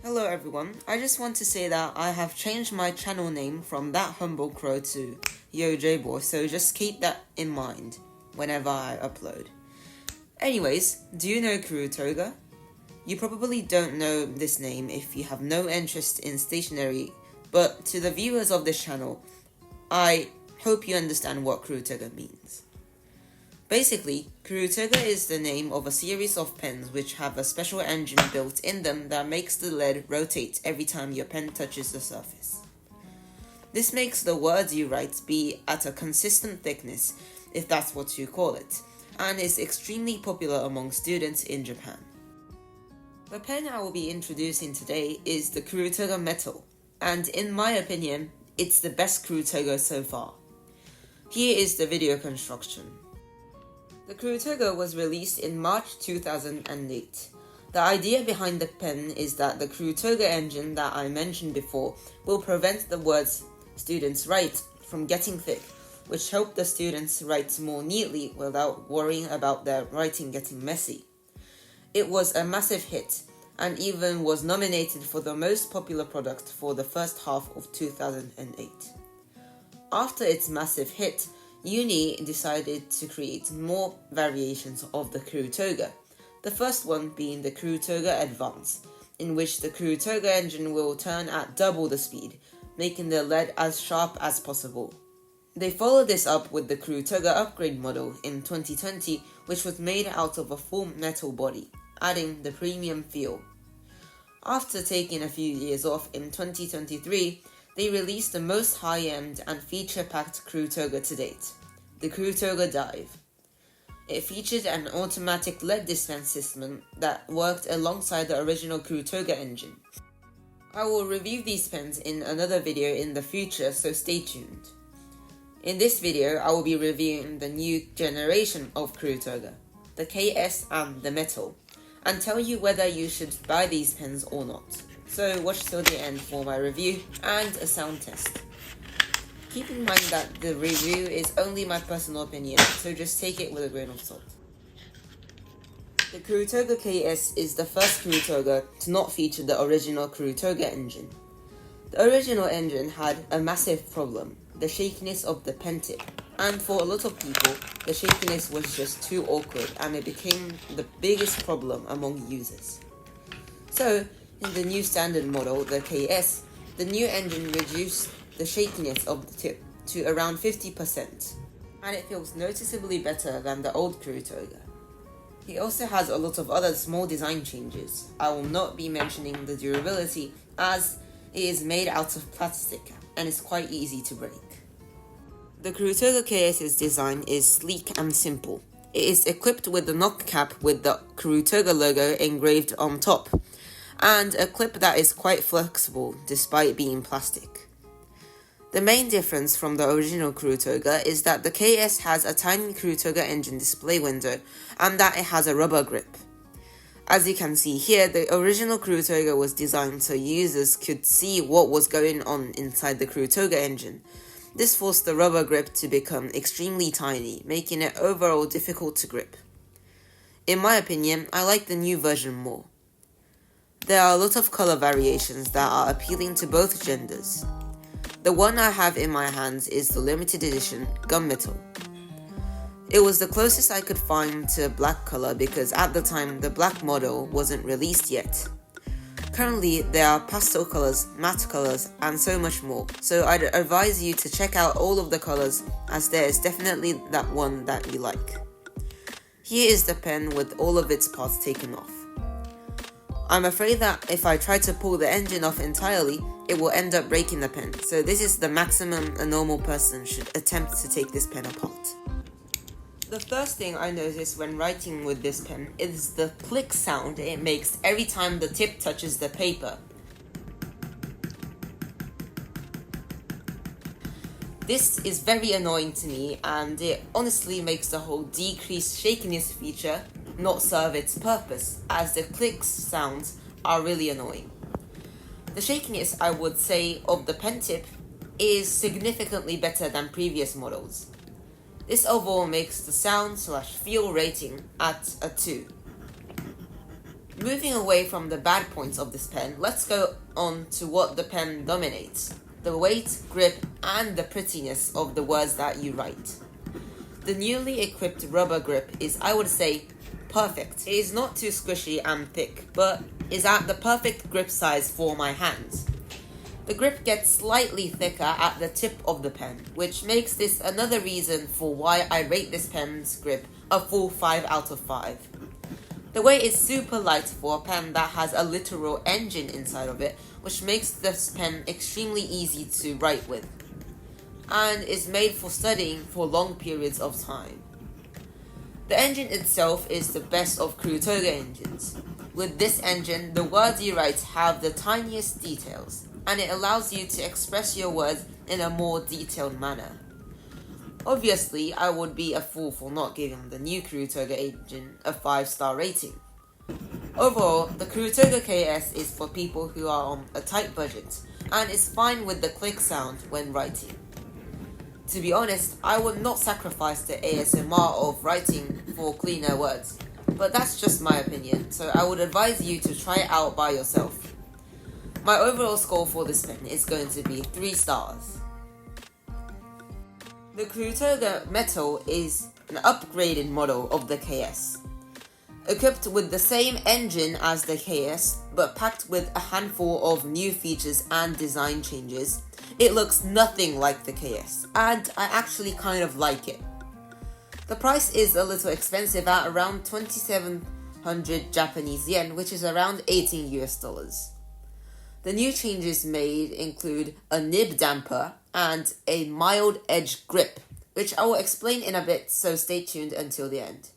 Hello everyone, I just want to say that I have changed my channel name from That Humble Crow to Yo J-Boy, so just keep that in mind whenever I upload. Anyways, do you know KURUTOGA? You probably don't know this name if you have no interest in stationery, but to the viewers of this channel, I hope you understand what KURUTOGA means. Basically, KURUTOGA is the name of a series of pens which have a special engine built in them that makes the lead rotate every time your pen touches the surface. This makes the words you write be at a consistent thickness, if that's what you call it, and is extremely popular among students in Japan. The pen I will be introducing today is the KURUTOGA Metal, and in my opinion, it's the best KURUTOGA so far. Here is the video construction. The KURUTOGA was released in March 2008. The idea behind the pen is that the KURUTOGA engine that I mentioned before will prevent the words students write from getting thick, which help the students write more neatly without worrying about their writing getting messy. It was a massive hit, and even was nominated for the most popular product for the first half of 2008. After its massive hit, UNI decided to create more variations of the KURUTOGA, the first one being the KURUTOGA Advance, in which the KURUTOGA engine will turn at double the speed, making the lead as sharp as possible. They followed this up with the KURUTOGA Upgrade model in 2020, which was made out of a full metal body, adding the premium feel. After taking a few years off in 2023, they released the most high-end and feature-packed KURUTOGA to date, the KURUTOGA Dive. It featured an automatic lead dispense system that worked alongside the original KURUTOGA engine. I will review these pens in another video in the future, so stay tuned. In this video, I will be reviewing the new generation of KURUTOGA, the KS and the Metal, and tell you whether you should buy these pens or not. So watch till the end for my review and a sound test. Keep in mind that the review is only my personal opinion, so just take it with a grain of salt. The KURUTOGA KS is the first KURUTOGA to not feature the original KURUTOGA engine. The original engine had a massive problem, the shakiness of the pen tip, and for a lot of people, the shakiness was just too awkward and it became the biggest problem among users. So, in the new standard model, the KS, the new engine reduced the shakiness of the tip to around 50%, and it feels noticeably better than the old KURUTOGA. It also has a lot of other small design changes. I will not be mentioning the durability as it is made out of plastic and is quite easy to break. The KURUTOGA KS's design is sleek and simple. It is equipped with the knock cap with the KURUTOGA logo engraved on top, and a clip that is quite flexible despite being plastic. The main difference from the original KURUTOGA is that the KS has a tiny KURUTOGA engine display window and that it has a rubber grip. As you can see here, the original KURUTOGA was designed so users could see what was going on inside the KURUTOGA engine. This forced the rubber grip to become extremely tiny, making it overall difficult to grip. In my opinion, I like the new version more. There are a lot of color variations that are appealing to both genders. The one I have in my hands is the limited edition Gunmetal. It was the closest I could find to a black color because at the time the black model wasn't released yet. Currently there are pastel colors, matte colors, and so much more, so I'd advise you to check out all of the colors as there is definitely that one that you like. Here is the pen with all of its parts taken off. I'm afraid that if I try to pull the engine off entirely, it will end up breaking the pen, so this is the maximum a normal person should attempt to take this pen apart. The first thing I notice when writing with this pen is the click sound it makes every time the tip touches the paper. This is very annoying to me, and it honestly makes the whole decreased shakiness feature not serve its purpose, as the click sounds are really annoying. The shakiness, I would say, of the pen tip is significantly better than previous models. This overall makes the sound/feel rating at a 2. Moving away from the bad points of this pen, let's go on to what the pen dominates: the weight, grip, and the prettiness of the words that you write. The newly equipped rubber grip is, I would say, perfect. It is not too squishy and thick, but is at the perfect grip size for my hands. The grip gets slightly thicker at the tip of the pen, which makes this another reason for why I rate this pen's grip a full 5 out of 5. The weight is super light for a pen that has a literal engine inside of it, which makes this pen extremely easy to write with, and is made for studying for long periods of time. The engine itself is the best of KURUTOGA engines. With this engine, the words you write have the tiniest details, and it allows you to express your words in a more detailed manner. Obviously, I would be a fool for not giving the new KURUTOGA engine a 5-star rating. Overall, the KURUTOGA KS is for people who are on a tight budget, and is fine with the click sound when writing. To be honest, I would not sacrifice the ASMR of writing for cleaner words, but that's just my opinion, so I would advise you to try it out by yourself. My overall score for this pen is going to be 3 stars. The KURUTOGA Metal is an upgraded model of the KS. Equipped with the same engine as the KS, but packed with a handful of new features and design changes, it looks nothing like the KS, and I actually kind of like it. The price is a little expensive at around 2,700 Japanese yen, which is around 18 US dollars. The new changes made include a nib damper and a mild edge grip, which I will explain in a bit, so stay tuned until the end.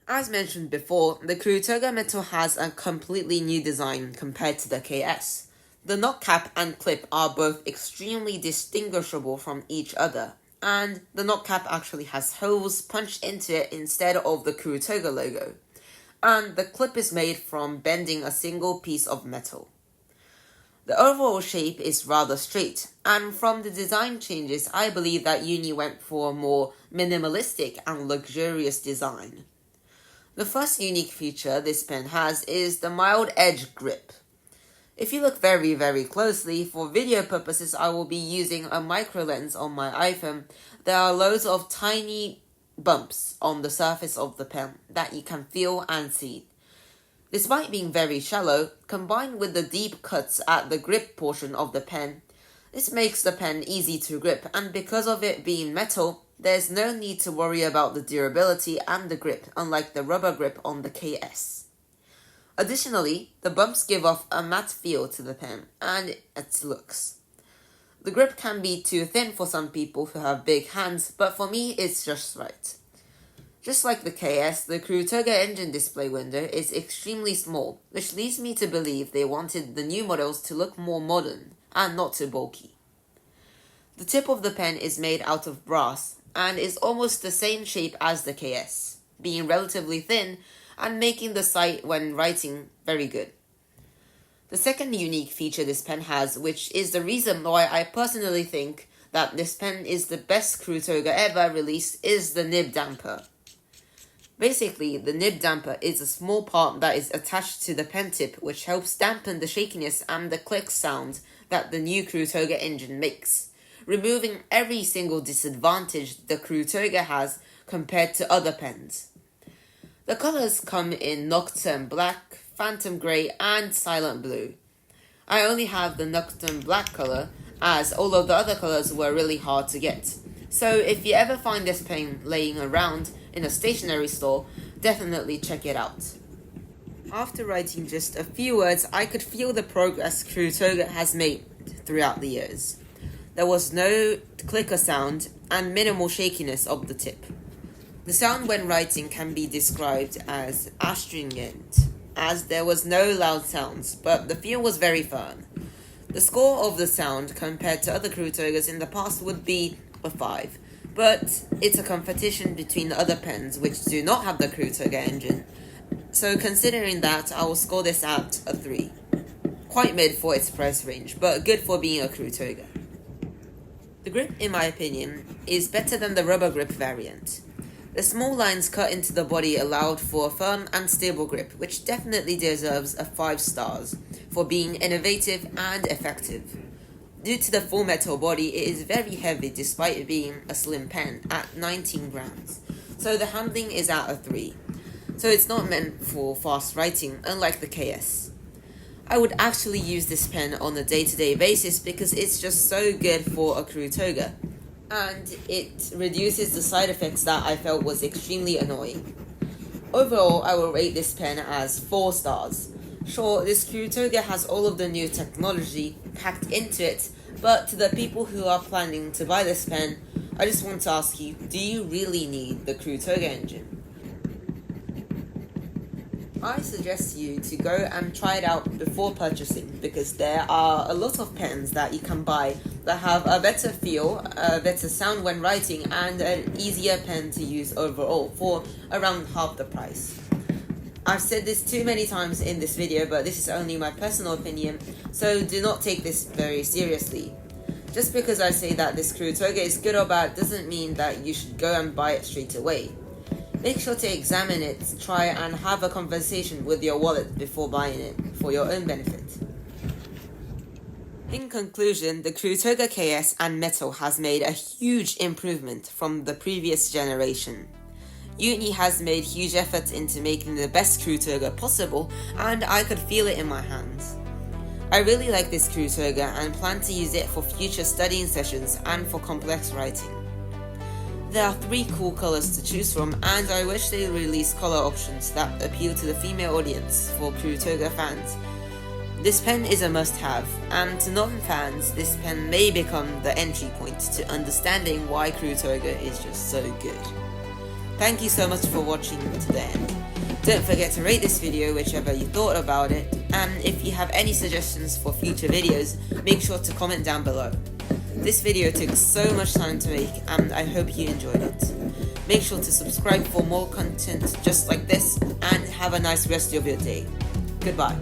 As mentioned before, the KURUTOGA Metal has a completely new design compared to the KS. The knock cap and clip are both extremely distinguishable from each other, and the knock cap actually has holes punched into it instead of the KURUTOGA logo, and the clip is made from bending a single piece of metal. The overall shape is rather straight, and from the design changes, I believe that UNI went for a more minimalistic and luxurious design. The first unique feature this pen has is the mild edge grip. If you look very, very closely, for video purposes I will be using a micro lens on my iPhone. There are loads of tiny bumps on the surface of the pen that you can feel and see. Despite being very shallow, combined with the deep cuts at the grip portion of the pen, this makes the pen easy to grip, and because of it being metal, there's no need to worry about the durability and the grip, unlike the rubber grip on the KS. Additionally, the bumps give off a matte feel to the pen and its looks. The grip can be too thin for some people who have big hands, but for me it's just right. Just like the KS, the KURUTOGA engine display window is extremely small, which leads me to believe they wanted the new models to look more modern and not too bulky. The tip of the pen is made out of brass and is almost the same shape as the KS, being relatively thin and making the sight when writing very good. The second unique feature this pen has, which is the reason why I personally think that this pen is the best KURUTOGA ever released, is the nib damper. Basically, the nib damper is a small part that is attached to the pen tip, which helps dampen the shakiness and the click sound that the new KURUTOGA engine makes, removing every single disadvantage the KURUTOGA has compared to other pens. The colors come in Nocturne Black, Phantom Grey, and Silent Blue. I only have the Nocturne Black color, as all of the other colors were really hard to get. So if you ever find this pen laying around in a stationery store, definitely check it out. After writing just a few words, I could feel the progress KURUTOGA has made throughout the years. There was no clicker sound and minimal shakiness of the tip. The sound when writing can be described as astringent, as there was no loud sounds, but the feel was very firm. The score of the sound compared to other KURUTOGAs in the past would be a 5, but it's a competition between the other pens which do not have the KURUTOGA engine, so considering that, I will score this at a 3. Quite mid for its price range, but good for being a KURUTOGA. The grip, in my opinion, is better than the rubber grip variant. The small lines cut into the body allowed for a firm and stable grip, which definitely deserves a 5 stars for being innovative and effective. Due to the full metal body, it is very heavy despite it being a slim pen at 19 grams, so the handling is at a 3. So it's not meant for fast writing, unlike the KS. I would actually use this pen on a day-to-day basis because it's just so good for a KURUTOGA, and it reduces the side effects that I felt was extremely annoying. Overall, I will rate this pen as 4 stars. Sure, this KURUTOGA has all of the new technology packed into it, but to the people who are planning to buy this pen, I just want to ask you, do you really need the KURUTOGA engine? I suggest you to go and try it out before purchasing, because there are a lot of pens that you can buy that have a better feel, a better sound when writing, and an easier pen to use overall for around half the price. I've said this too many times in this video, but this is only my personal opinion, so do not take this very seriously. Just because I say that this KURUTOGA is good or bad doesn't mean that you should go and buy it straight away. Make sure to examine it, try and have a conversation with your wallet before buying it, for your own benefit. In conclusion, the KURUTOGA KS and Metal has made a huge improvement from the previous generation. UNI has made huge efforts into making the best KURUTOGA possible, and I could feel it in my hands. I really like this KURUTOGA and plan to use it for future studying sessions and for complex writing. There are 3 cool colors to choose from, and I wish they release color options that appeal to the female audience for KURUTOGA fans. This pen is a must-have, and to non-fans, this pen may become the entry point to understanding why KURUTOGA is just so good. Thank you so much for watching to the end. Don't forget to rate this video whichever you thought about it, and if you have any suggestions for future videos, make sure to comment down below. This video took so much time to make, and I hope you enjoyed it. Make sure to subscribe for more content just like this, and have a nice rest of your day. Goodbye.